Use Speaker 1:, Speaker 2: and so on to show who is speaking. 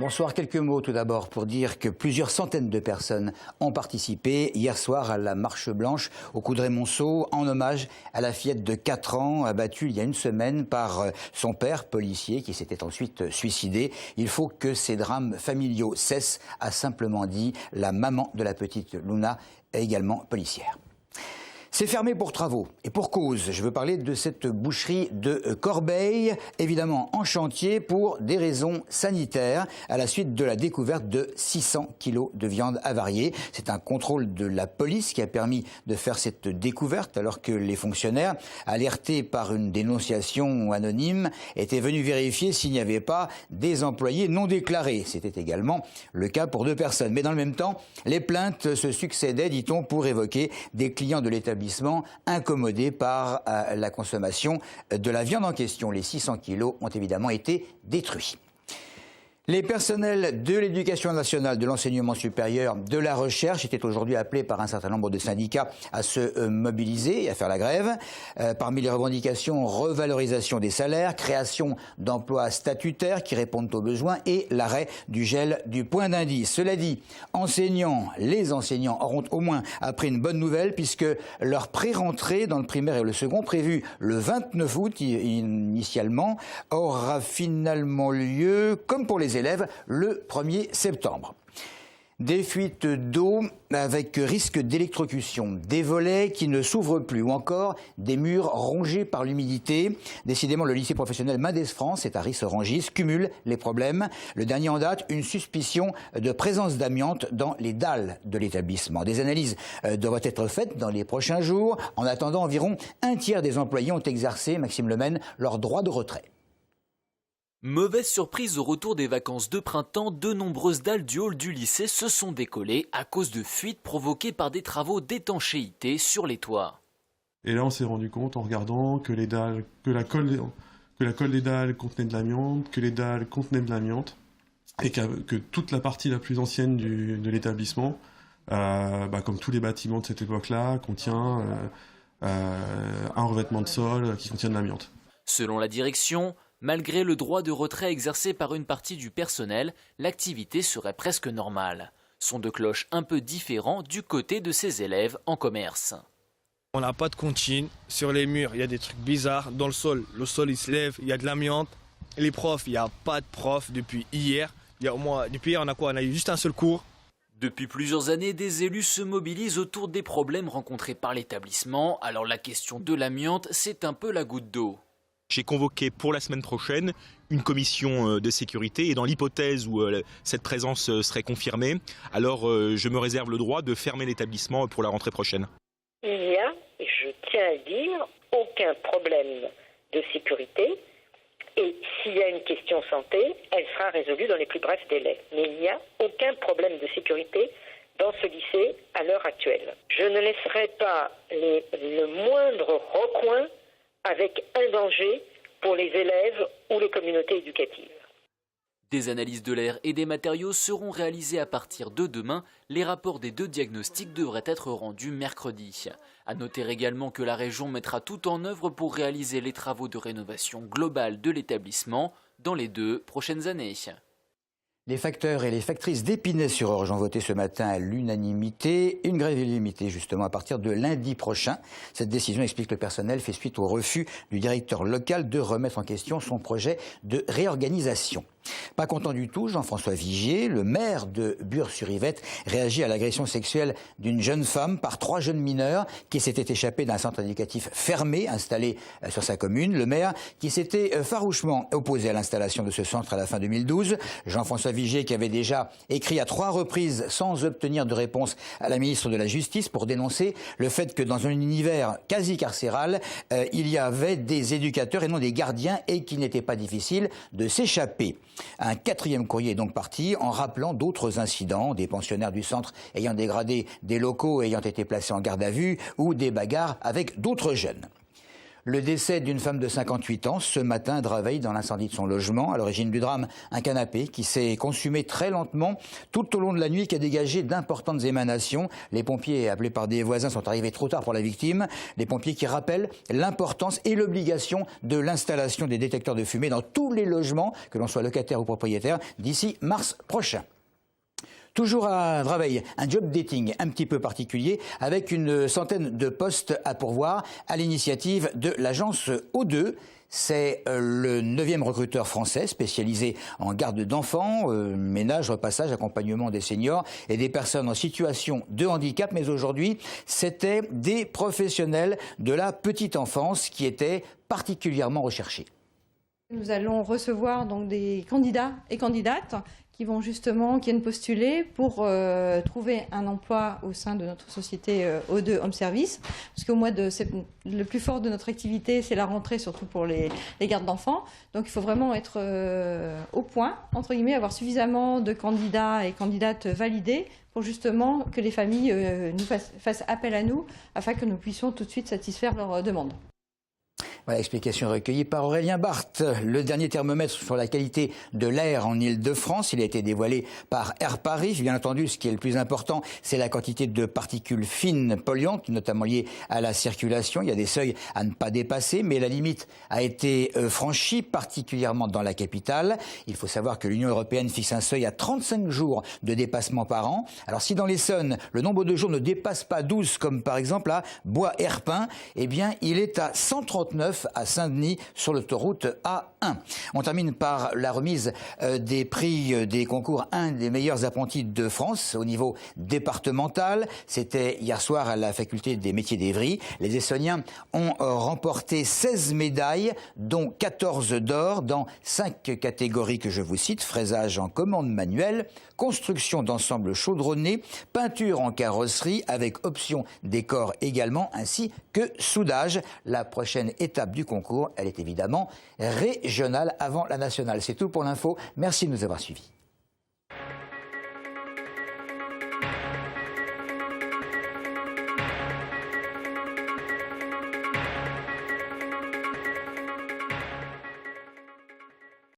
Speaker 1: Bonsoir, quelques mots tout d'abord pour dire que plusieurs centaines de personnes ont participé hier soir à la marche blanche au Coudray-Montceau en hommage à la fillette de 4 ans abattue il y a une semaine par son père, policier, qui s'était ensuite suicidé. Il faut que ces drames familiaux cessent, a simplement dit la maman de la petite Luna, également policière. C'est fermé pour travaux et pour cause. Je veux parler de cette boucherie de Corbeil, évidemment en chantier pour des raisons sanitaires, à la suite de la découverte de 600 kilos de viande avariée. C'est un contrôle de la police qui a permis de faire cette découverte, alors que les fonctionnaires, alertés par une dénonciation anonyme, étaient venus vérifier s'il n'y avait pas des employés non déclarés. C'était également le cas pour 2 personnes. Mais dans le même temps, les plaintes se succédaient, dit-on, pour évoquer des clients de l'établissement incommodés par la consommation de la viande en question. Les 600 kilos ont évidemment été détruits. Les personnels de l'éducation nationale, de l'enseignement supérieur, de la recherche étaient aujourd'hui appelés par un certain nombre de syndicats à se mobiliser et à faire la grève. Parmi les revendications, revalorisation des salaires, création d'emplois statutaires qui répondent aux besoins et l'arrêt du gel du point d'indice. Cela dit, les enseignants auront au moins appris une bonne nouvelle puisque leur pré-rentrée dans le primaire et le second, prévue le 29 août initialement, aura finalement lieu, comme pour les élèves, le 1er septembre. Des fuites d'eau avec risque d'électrocution, des volets qui ne s'ouvrent plus ou encore des murs rongés par l'humidité. Décidément, le lycée professionnel Mendes France, c'est à Ris-Orangis, cumule les problèmes. Le dernier en date, une suspicion de présence d'amiante dans les dalles de l'établissement. Des analyses devraient être faites dans les prochains jours. En attendant, environ un tiers des employés ont exercé, Maxime Lemaine, leur droit de retrait.
Speaker 2: Mauvaise surprise au retour des vacances de printemps, de nombreuses dalles du hall du lycée se sont décollées à cause de fuites provoquées par des travaux d'étanchéité sur les toits.
Speaker 3: Et là, on s'est rendu compte en regardant que la colle des dalles contenait de l'amiante, que les dalles contenaient de l'amiante, et que toute la partie la plus ancienne de l'établissement, comme tous les bâtiments de cette époque-là, contient un revêtement de sol qui contient de l'amiante.
Speaker 2: Selon la direction, malgré le droit de retrait exercé par une partie du personnel, l'activité serait presque normale. Son de cloche un peu différent du côté de ses élèves en commerce.
Speaker 4: On n'a pas de comptine. Sur les murs, il y a des trucs bizarres. Dans le sol il se lève, il y a de l'amiante. Les profs, il n'y a pas de profs depuis hier. Depuis hier, on a eu juste un seul cours.
Speaker 2: Depuis plusieurs années, des élus se mobilisent autour des problèmes rencontrés par l'établissement. Alors la question de l'amiante, c'est un peu la goutte d'eau.
Speaker 5: J'ai convoqué pour la semaine prochaine une commission de sécurité et dans l'hypothèse où cette présence serait confirmée, alors je me réserve le droit de fermer l'établissement pour la rentrée prochaine.
Speaker 6: Il n'y a, et je tiens à le dire, aucun problème de sécurité et s'il y a une question santé, elle sera résolue dans les plus brefs délais. Mais il n'y a aucun problème de sécurité dans ce lycée à l'heure actuelle. Je ne laisserai pas le moindre recoin avec un danger pour les élèves ou les communautés éducatives.
Speaker 2: Des analyses de l'air et des matériaux seront réalisées à partir de demain. Les rapports des 2 diagnostics devraient être rendus mercredi. À noter également que la région mettra tout en œuvre pour réaliser les travaux de rénovation globale de l'établissement dans les 2 prochaines années.
Speaker 1: Les facteurs et les factrices d'Épinay-sur-Orge ont voté ce matin à l'unanimité. Une grève illimitée justement à partir de lundi prochain. Cette décision, explique le personnel, fait suite au refus du directeur local de remettre en question son projet de réorganisation. Pas content du tout, Jean-François Vigier, le maire de Bure-sur-Yvette, réagit à l'agression sexuelle d'une jeune femme par 3 jeunes mineurs qui s'étaient échappés d'un centre éducatif fermé installé sur sa commune. Le maire qui s'était farouchement opposé à l'installation de ce centre à la fin 2012. Jean-François Vigier qui avait déjà écrit à 3 reprises sans obtenir de réponse à la ministre de la Justice pour dénoncer le fait que dans un univers quasi carcéral, il y avait des éducateurs et non des gardiens et qu'il n'était pas difficile de s'échapper. Un 4e courrier est donc parti en rappelant d'autres incidents, des pensionnaires du centre ayant dégradé des locaux ayant été placés en garde à vue ou des bagarres avec d'autres jeunes. Le décès d'une femme de 58 ans ce matin à Draveil dans l'incendie de son logement. À l'origine du drame, un canapé qui s'est consumé très lentement tout au long de la nuit, qui a dégagé d'importantes émanations. Les pompiers, appelés par des voisins, sont arrivés trop tard pour la victime. Les pompiers qui rappellent l'importance et l'obligation de l'installation des détecteurs de fumée dans tous les logements, que l'on soit locataire ou propriétaire, d'ici mars prochain. Toujours à Draveil, un job dating un petit peu particulier avec une centaine de postes à pourvoir à l'initiative de l'agence O2. C'est le 9e recruteur français spécialisé en garde d'enfants, ménage, repassage, accompagnement des seniors et des personnes en situation de handicap. Mais aujourd'hui, c'était des professionnels de la petite enfance qui étaient particulièrement recherchés.
Speaker 7: Nous allons recevoir donc des candidats et candidates qui viennent postuler pour trouver un emploi au sein de notre société O2 Home Service. Parce qu'au mois de septembre, le plus fort de notre activité, c'est la rentrée, surtout pour les gardes d'enfants. Donc il faut vraiment être au point, entre guillemets, avoir suffisamment de candidats et candidates validés pour justement que les familles fassent appel à nous afin que nous puissions tout de suite satisfaire leurs demandes.
Speaker 1: Voilà, explication recueillie par Aurélien Barthes. Le dernier thermomètre sur la qualité de l'air en Ile-de-France, il a été dévoilé par Air Paris. Bien entendu, ce qui est le plus important, c'est la quantité de particules fines polluantes, notamment liées à la circulation. Il y a des seuils à ne pas dépasser, mais la limite a été franchie, particulièrement dans la capitale. Il faut savoir que l'Union européenne fixe un seuil à 35 jours de dépassement par an. Alors si dans l'Essonne, le nombre de jours ne dépasse pas 12, comme par exemple à Bois-Herpin, eh bien il est à 139 à Saint-Denis sur l'autoroute A1. On termine par la remise des prix des concours un des meilleurs apprentis de France au niveau départemental. C'était hier soir à la faculté des métiers d'Évry. Les Essonniens ont remporté 16 médailles, dont 14 d'or dans 5 catégories que je vous cite: fraisage en commande manuelle, construction d'ensembles chaudronnés, peinture en carrosserie avec option décor également, ainsi que soudage. La prochaine étape du concours, elle est évidemment régionale avant la nationale. C'est tout pour l'info. Merci de nous avoir suivis.